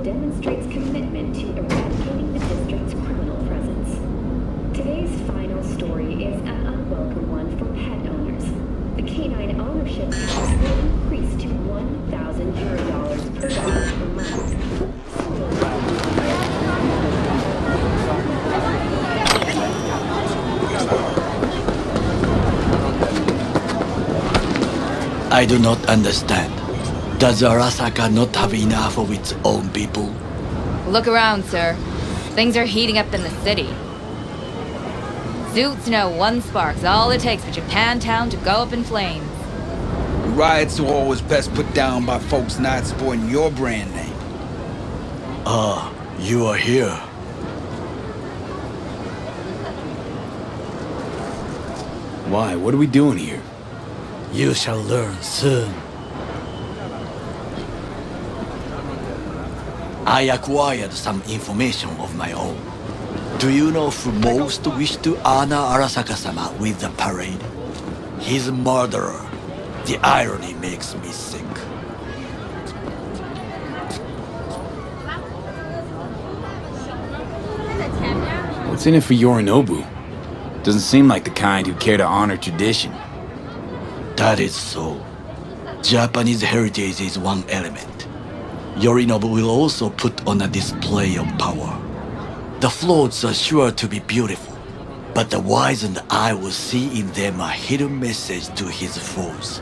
demonstrates commitment to eradicating the district's criminal presence. Today's final story is an unwelcome one for pet owners. The canine ownership tax will increase to $1,000 per dog per month. I do not understand. Does Arasaka not have enough of its own people? Look around, sir. Things are heating up in the city. Zoots know one spark's all it takes for Japantown to go up in flames. Riots are always best put down by folks not supporting your brand name. Ah, you are here. Why? What are we doing here? You shall learn soon. I acquired some information of my own. Do you know who most wished to honor Arasaka-sama with the parade? His murderer. The irony makes me sick. What's in it for Yorinobu? Doesn't seem like the kind who care to honor tradition. That is so. Japanese heritage is one element. Yorinobu will also put on a display of power. The floats are sure to be beautiful, but the wizened eye will see in them a hidden message to his foes.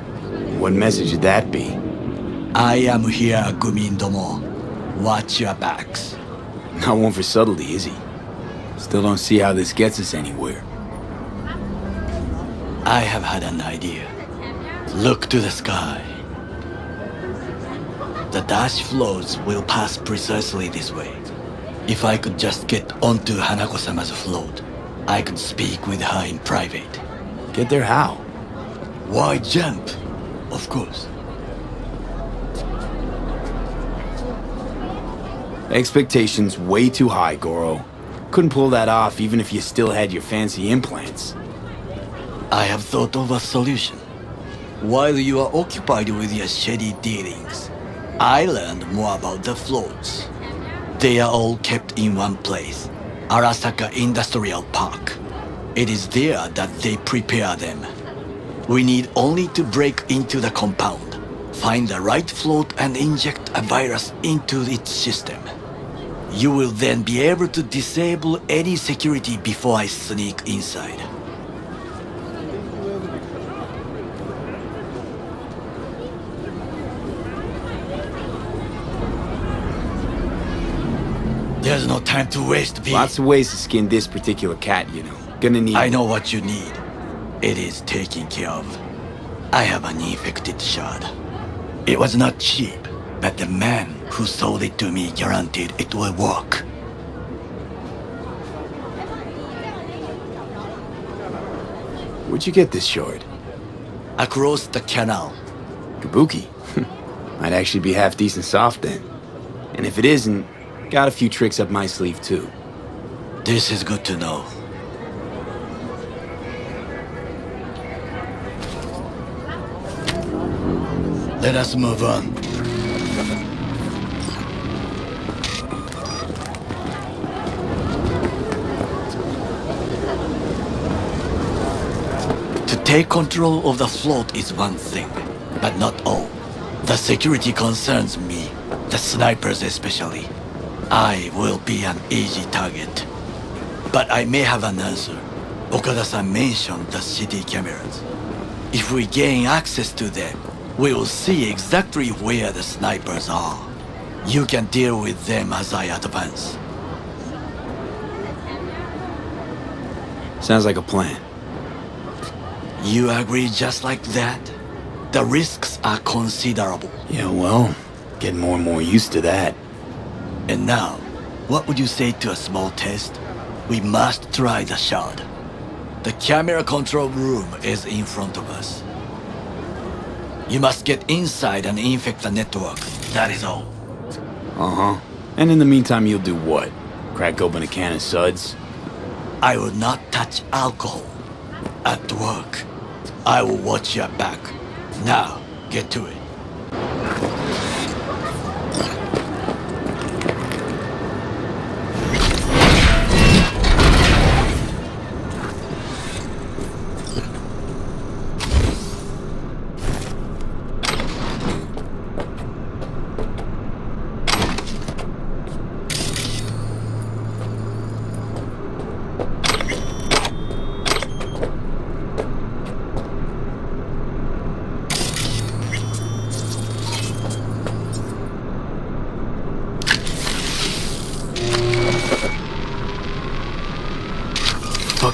What message would that be? I am here, gung-min-domo. Watch your backs. Not one for subtlety, is he? Still don't see how this gets us anywhere. I have had an idea. Look to the sky. The dash floats will pass precisely this way. If I could just get onto Hanako-sama's float, I could speak with her in private. Get there how? Why jump? Of course. Expectations way too high, Goro. Couldn't pull that off even if you still had your fancy implants. I have thought of a solution. While you are occupied with your shady dealings, I learned more about the floats. They are all kept in one place, Arasaka Industrial Park. It is there that they prepare them. We need only to break into the compound, find the right float and inject a virus into its system. You will then be able to disable any security before I sneak inside. There's no time to waste, V. Lots of ways to skin this particular cat, you know. Gonna need... I know what you need. It is taken care of. I have an infected shard. It was not cheap, but the man who sold it to me guaranteed it will work. Where'd you get this shard? Across the canal. Kabuki? Might actually be half decent soft then. And if it isn't, got a few tricks up my sleeve too. This is good to know. Let us move on. To take control of the float is one thing, but not all. The security concerns me, the snipers especially. I will be an easy target. But I may have an answer. Okada-san mentioned the city cameras. If we gain access to them, we will see exactly where the snipers are. You can deal with them as I advance. Sounds like a plan. You agree just like that? The risks are considerable. Yeah, well, getting more and more used to that. And now, what would you say to a small test? We must try the shard. The camera control room is in front of us. You must get inside and infect the network. That is all. Uh-huh. And in the meantime, you'll do what? Crack open a can of suds? I will not touch alcohol. At work, I will watch your back. Now, get to it.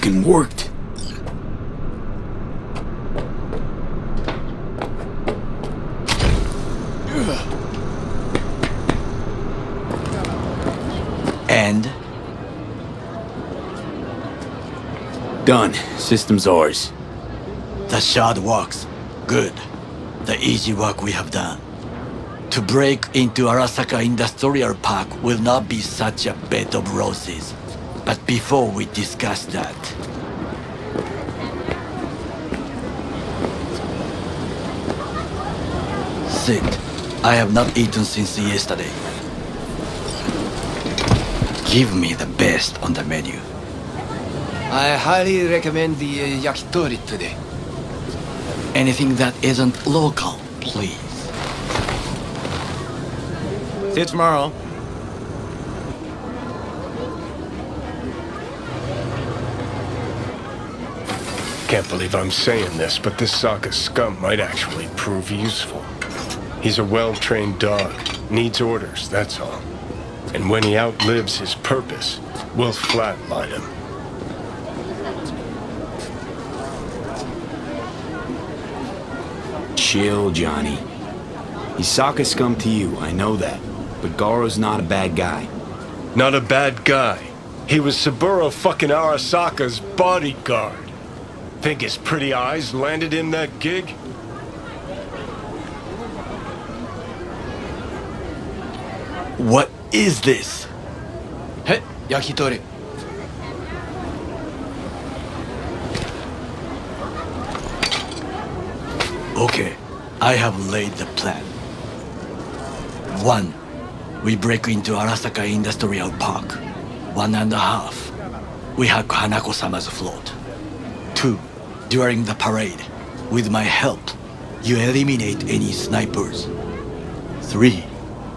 fucking worked. And? Done. System's ours. The shard works. Good. The easy work we have done. To break into Arasaka Industrial Park will not be such a bed of roses. But before we discuss that... Sit. I have not eaten since yesterday. Give me the best on the menu. I highly recommend the yakitori today. Anything that isn't local, please. See you tomorrow. Can't believe I'm saying this, but this Sokka scum might actually prove useful. He's a well-trained dog. Needs orders, that's all. And when he outlives his purpose, we'll flatline him. Chill, Johnny. He's Sokka scum to you, I know that. But Garo's not a bad guy. Not a bad guy. He was Saburo fucking Arasaka's bodyguard. Think his pretty eyes landed him that gig? What is this? Hey, yakitori. Okay, I have laid the plan. 1. We break into Arasaka Industrial Park. 1.5. We hack Hanako-sama's float. 2. During the parade, with my help, you eliminate any snipers. 3.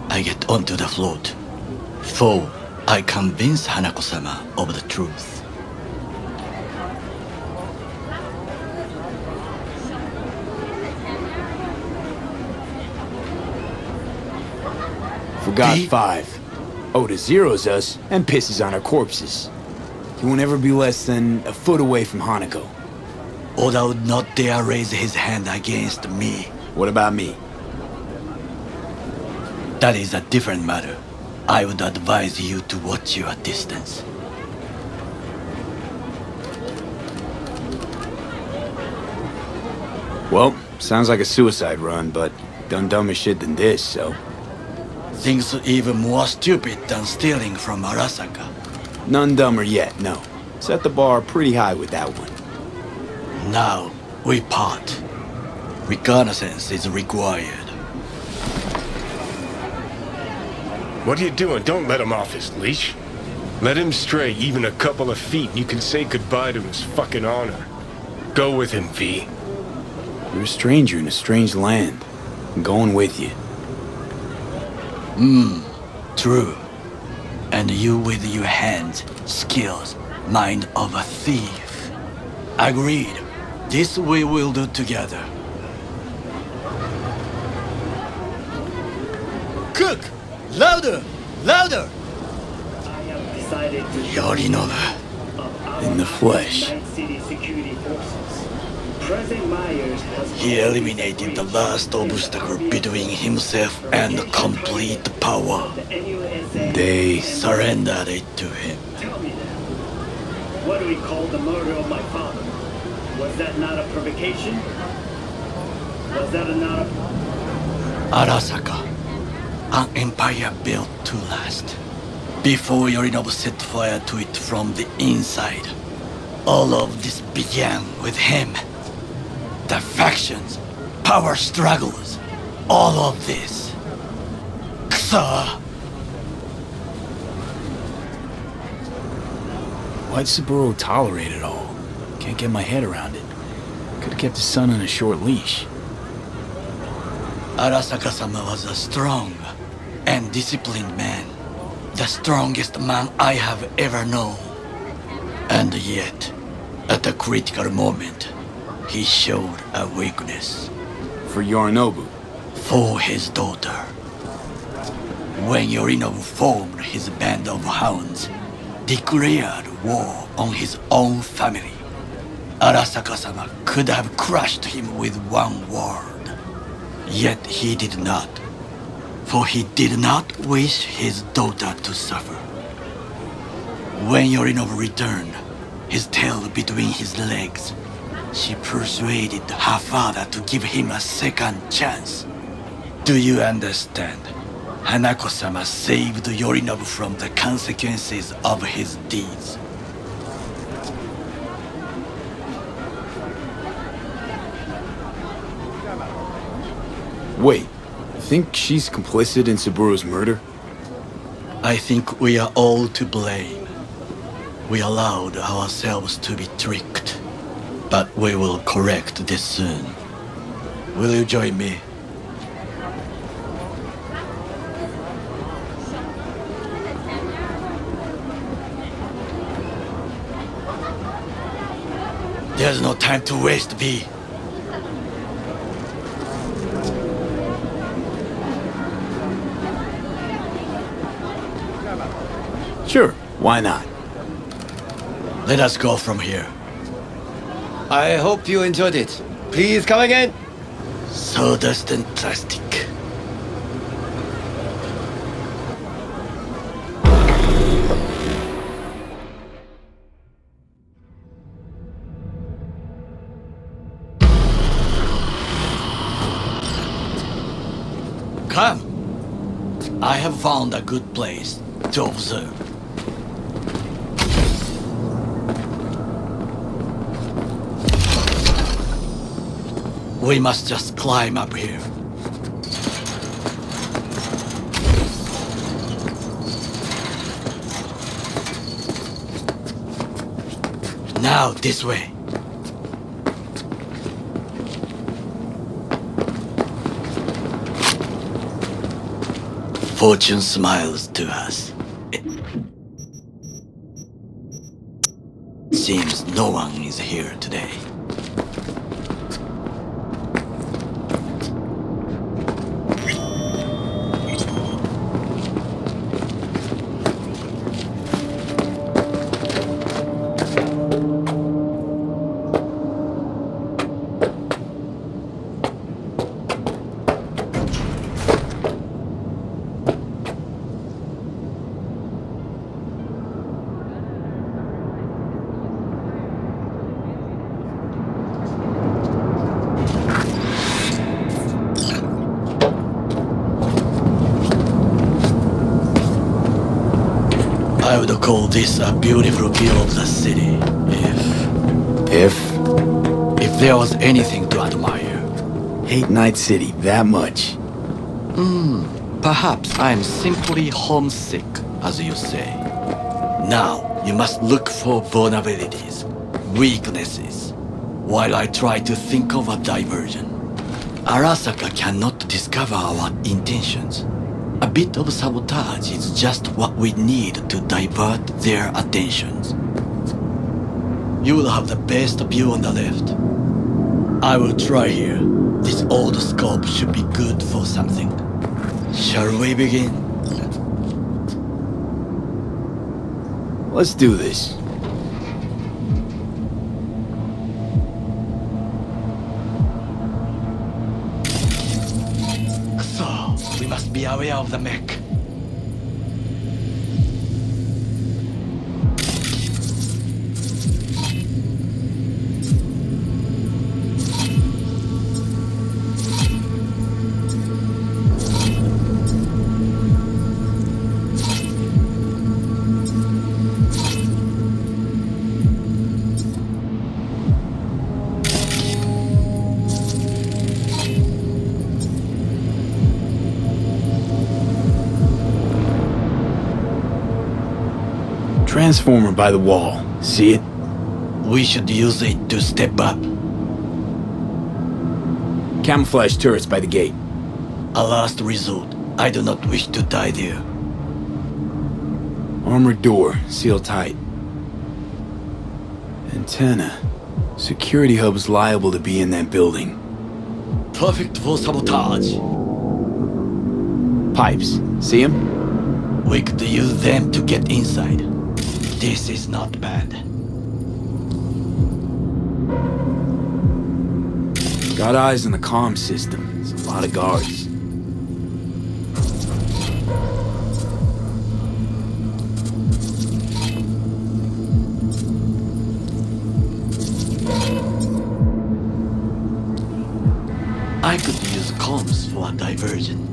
I get onto the float. 4. I convince Hanako-sama of the truth. Forgot 5. Oda zeroes us and pisses on our corpses. He won't ever be less than a foot away from Hanako. Oda would not dare raise his hand against me. What about me? That is a different matter. I would advise you to watch your distance. Well, sounds like a suicide run, but done dumber shit than this, so... Things even more stupid than stealing from Arasaka. None dumber yet, no. Set the bar pretty high with that one. Now, we part. Reconnaissance is required. What are you doing? Don't let him off his leash. Let him stray even a couple of feet and you can say goodbye to his fucking honor. Go with him, V. You're a stranger in a strange land. I'm going with you. True. And you with your hands, skills, mind of a thief. Agreed. This we will do together. Cook! Louder! Louder! Yorinobu. In the flesh. He eliminated the last obstacle between himself and complete power. They Surrendered it to him. Tell me then, what do we call the murder of my father? Was that not a provocation? Was that not a... Arasaka, an empire built to last. Before Yorinobu set fire to it from the inside, all of this began with him. The factions, power struggles, all of this. Ksa! Why'd Saburo tolerate it all? Can't get my head around it. Could've kept his son on a short leash. Arasaka-sama was a strong and disciplined man. The strongest man I have ever known. And yet, at a critical moment, he showed a weakness. For Yorinobu. For his daughter. When Yorinobu formed his band of hounds, declared war on his own family. Arasaka-sama could have crushed him with one word. Yet he did not, for he did not wish his daughter to suffer. When Yorinobu returned, his tail between his legs, she persuaded her father to give him a second chance. Do you understand? Hanako-sama saved Yorinobu from the consequences of his deeds. Wait, you think she's complicit in Saburo's murder? I think we are all to blame. We allowed ourselves to be tricked. But we will correct this soon. Will you join me? There's no time to waste, V. Sure, why not? Let us go from here. I hope you enjoyed it. Please come again. Sawdust and plastic. Come! I have found a good place to observe. We must just climb up here. Now, this way. Fortune smiles to us. It seems no one is here today. I would call this a beautiful view of the city, if there was anything to admire. Hate Night City that much. Perhaps I'm simply homesick, as you say. Now, you must look for vulnerabilities, weaknesses, while I try to think of a diversion. Arasaka cannot discover our intentions. A bit of sabotage is just what we need to divert their attentions. You will have the best view on the left. I will try here. This old scope should be good for something. Shall we begin? Let's do this. So, we must be aware of the mech. Transformer by the wall. See it? We should use it to step up. Camouflage turrets by the gate. A last resort. I do not wish to die there. Armored door, sealed tight. Antenna. Security hub's liable to be in that building. Perfect for sabotage. Pipes. See 'em? We could use them to get inside. This is not bad. Got eyes on the comm system. There's a lot of guards. I could use comms for a diversion.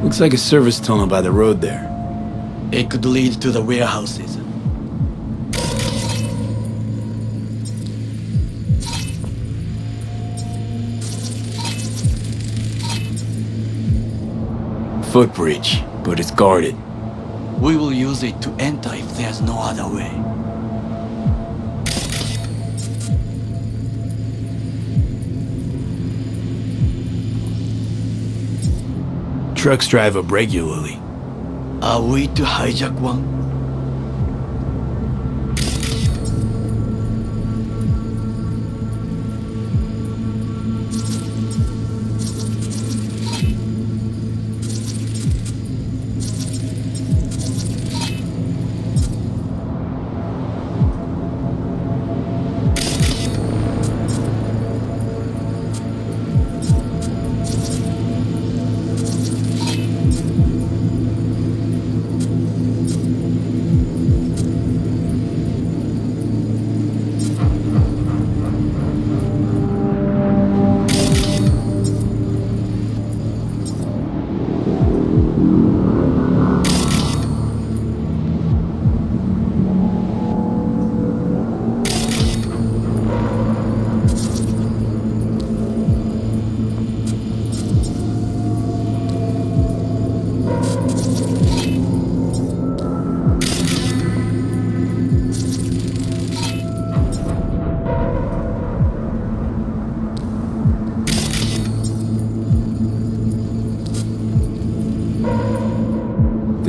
Looks like a service tunnel by the road there. It could lead to the warehouses. Footbridge, but it's guarded. We will use it to enter if there's no other way. Trucks drive up regularly. Are we to hijack one?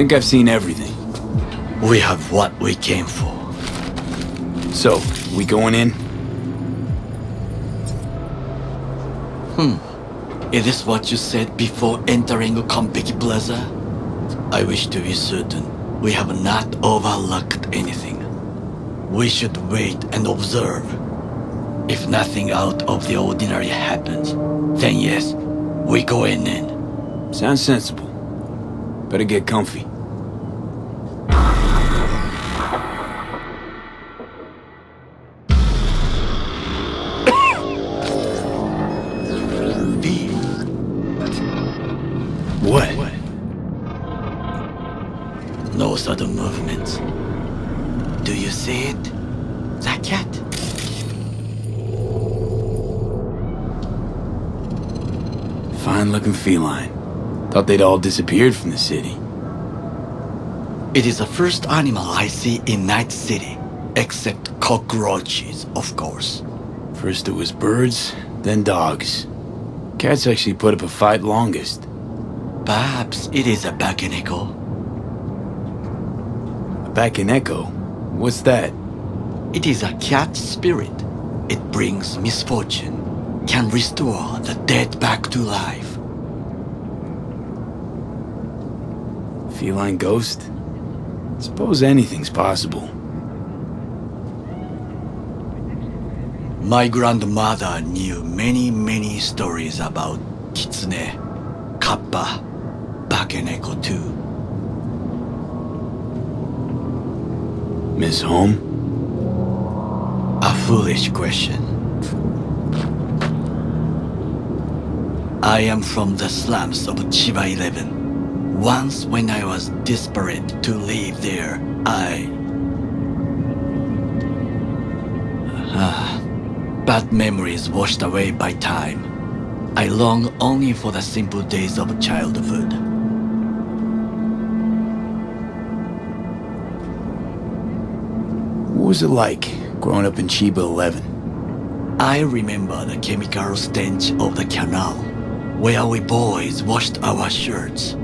Think I've seen everything. We have what we came for. So, we going in? Is this what you said before entering ��膚ᵉ Plaza? I wish to be certain we have not overlooked anything. We should wait and observe. If nothing out of the ordinary happens, then yes, we go in. Sounds sensible. Better get comfy. What? No sudden movements. Do you see it? The cat? Fine-looking feline. Thought they'd all disappeared from the city. It is the first animal I see in Night City, except cockroaches, of course. First it was birds, then dogs. Cats actually put up a fight longest. Perhaps it is a 𢋃🢺. A 𢋃🢺? What's that? It is a cat spirit. It brings misfortune, can restore the dead back to life. Feline ghost? Suppose anything's possible. My grandmother knew many stories about 狐, kappa, 𢋃🢺 too. Miss Home? A foolish question. I am from the slums of Chiba 11. Once when I was desperate to live there, bad memories washed away by time. I long only for the simple days of childhood. was it like, growing up in 𢋰𖤈 I remember the chemical stench of the canal, where we boys washed our shirts.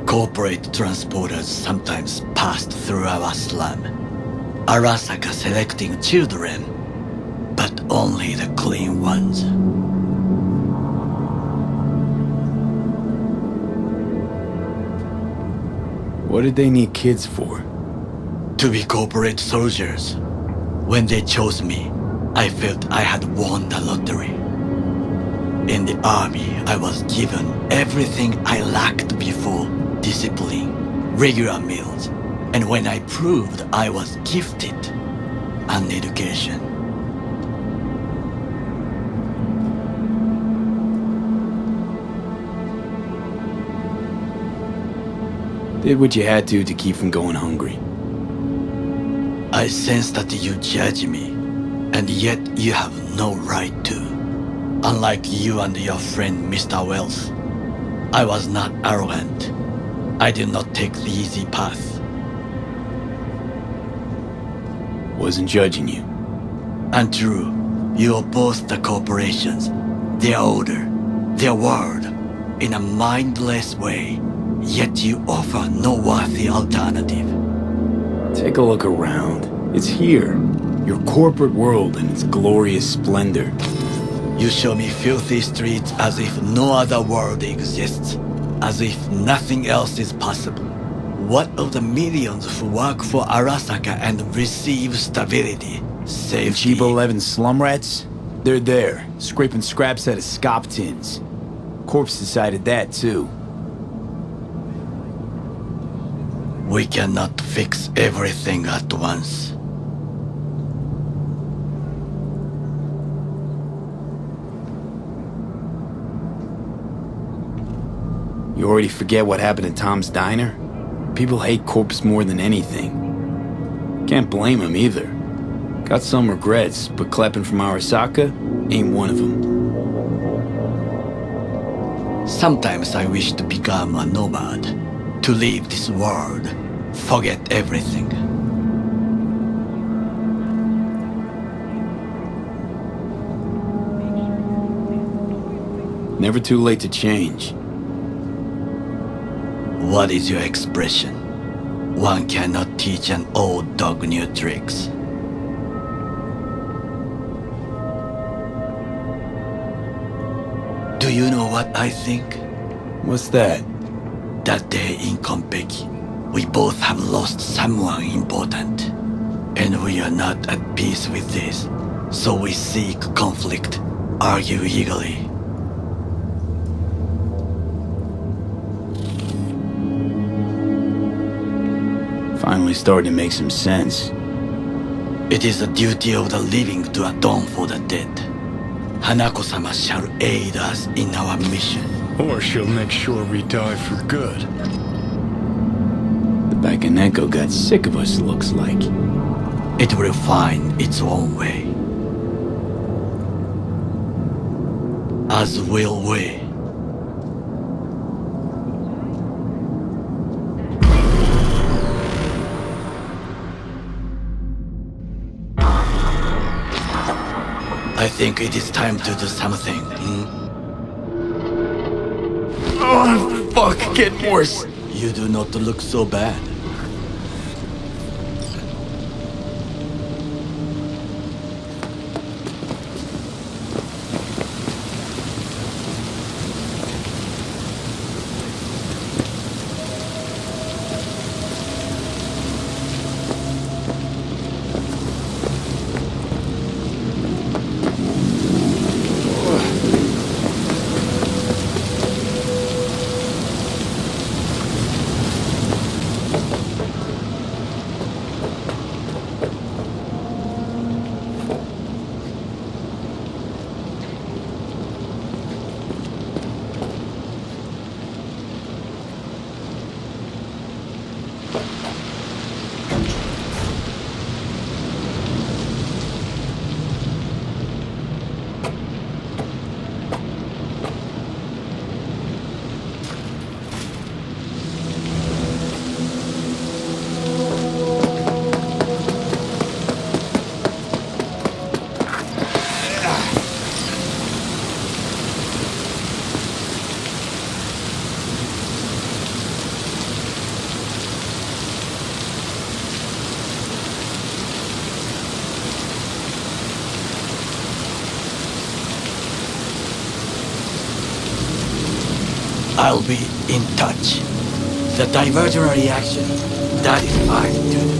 Corporate transporters sometimes passed through our slum, Arasaka selecting children, but only the clean ones. What did they need kids for? To be corporate soldiers. When they chose me, I felt I had won the lottery. In the army, I was given everything I lacked before: discipline, regular meals, and when I proved I was gifted, an education. Did what you had to keep from going hungry. I sense that you judge me, and yet you have no right to. Unlike you and your friend Mr. Wells, I was not arrogant. I did not take the easy path. Wasn't judging you. Untrue, you oppose the corporations, their order, their word, in a mindless way, yet you offer no worthy alternative. Take a look around. It's here. Your corporate world in its glorious splendor. You show me filthy streets as if no other world exists, as if nothing else is possible. What of the millions who work for Arasaka and receive stability, safety? 𢋰𖤈 slum rats? They're there, scraping scraps out of scop tins. Corpse decided that, too. We cannot fix everything at once. You already forget what happened at Tom's Diner? People hate Corpse more than anything. Can't blame him either. Got some regrets, but clapping from Arasaka ain't one of them. Sometimes I wish to become a nomad, to leave this world, forget everything. Never too late to change. What is your expression? One cannot teach an old dog new tricks. Do you know what I think? What's that? That day in 𢋰🤴, we both have lost someone important. And we are not at peace with this. So we seek conflict, argue eagerly. Finally starting to make some sense. It is the duty of the living to atone for the dead. �ᵉ shall aid us in our mission. Or she'll make sure we die for good. The Bakaneko got sick of us, looks like. It will find its own way. As will we. I think it is time to do something. Oh, fuck, getting worse. You do not look so bad. I'll be in touch. The divergent reaction, that is fine too.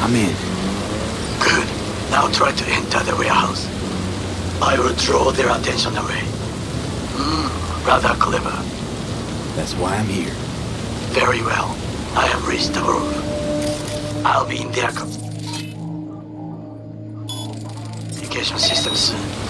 I'm in. Good. Now try to enter the warehouse. I will draw their attention away. Rather clever. That's why I'm here. Very well. I have reached the roof. I'll be in their communication system soon.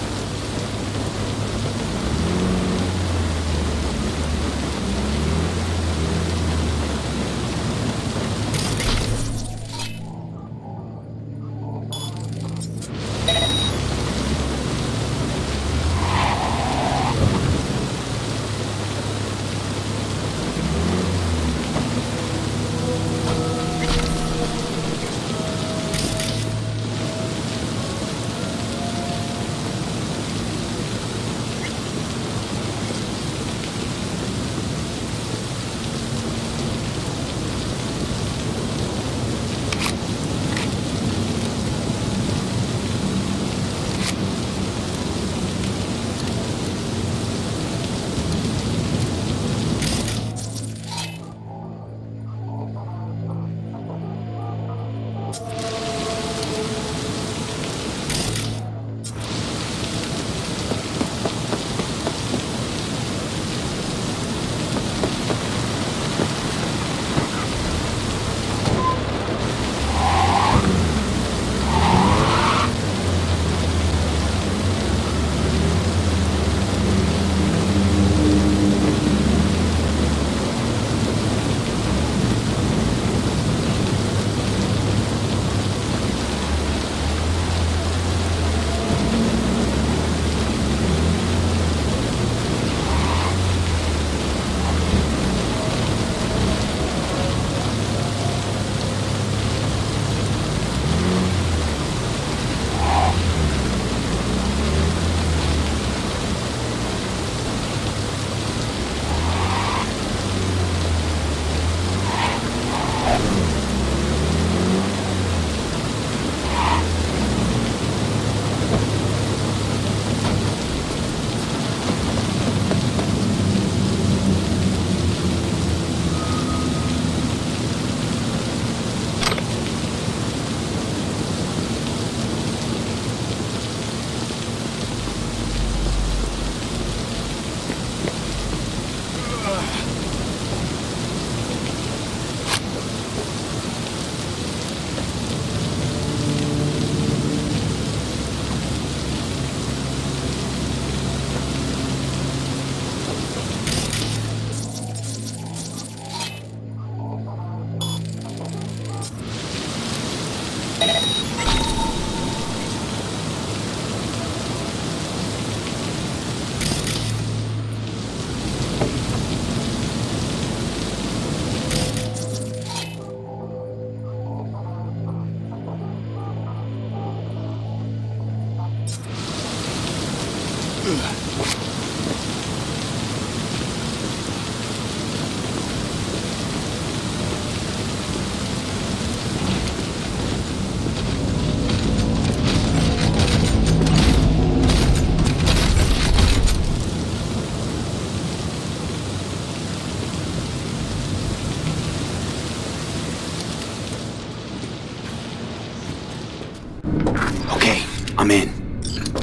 I'm in.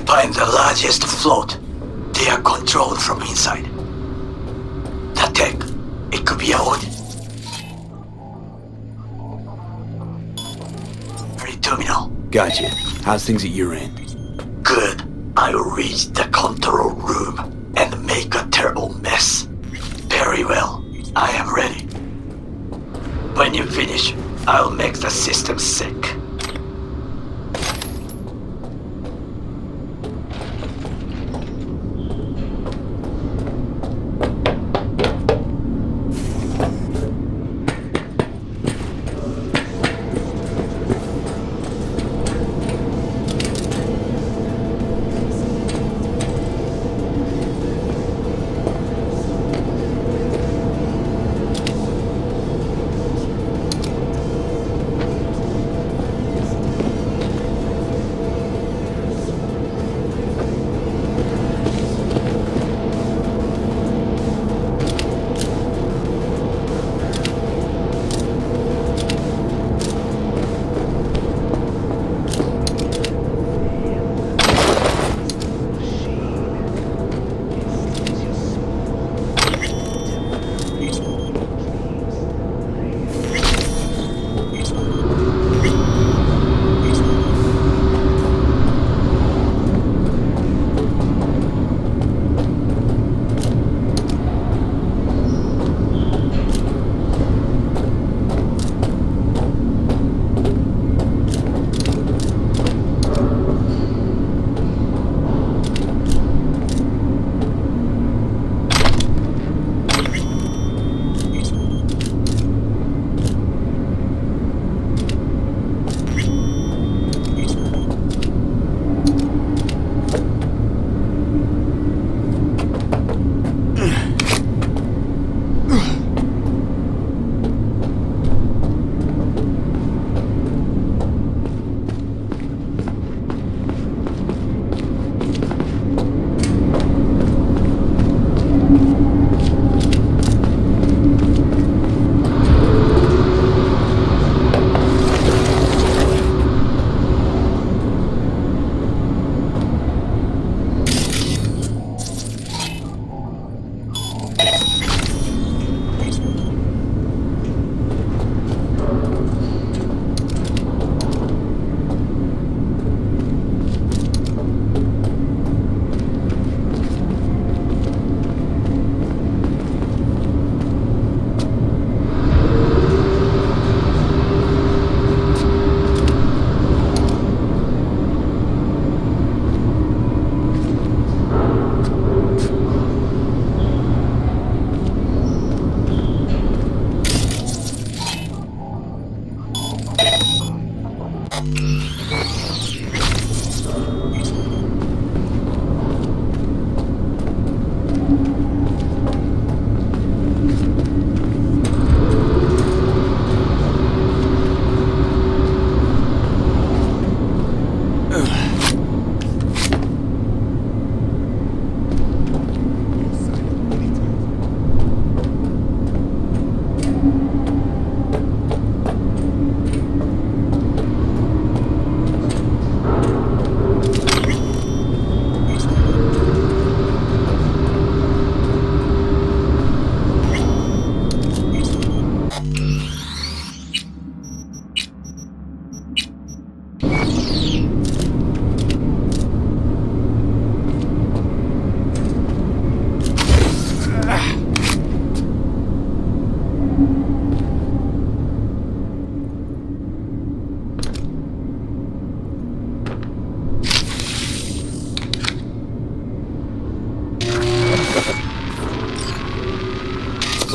Find the largest float. They are controlled from inside. The tech, it could be a hood. Terminal. Gotcha. How's things at your end? Good. I will reach the control room and make a terrible mess. Very well. I am ready. When you finish, I'll make the system sick.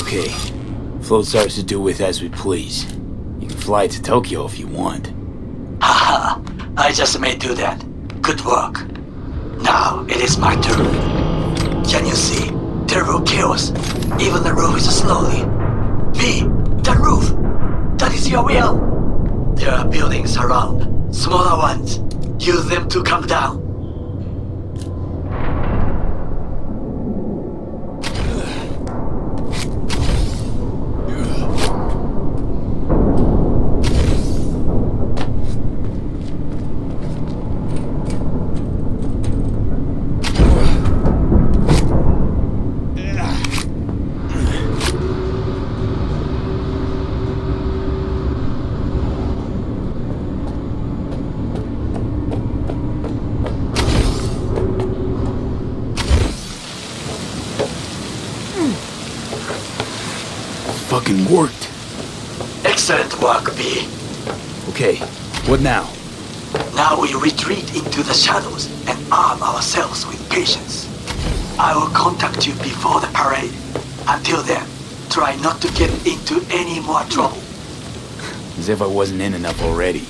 Okay. Float's ours to do with as we please. You can fly to Tokyo if you want. Haha, I just may do that. Good work. Now it is my turn. Can you see? Terrible chaos. Even the roof is slowly. Me, the roof. That is your will. There are buildings around, smaller ones. Use them to come down. Fucking worked. Excellent work, B. Okay, what now? Now we retreat into the shadows and arm ourselves with patience. I will contact you before the parade. Until then, try not to get into any more trouble. As if I wasn't in enough already.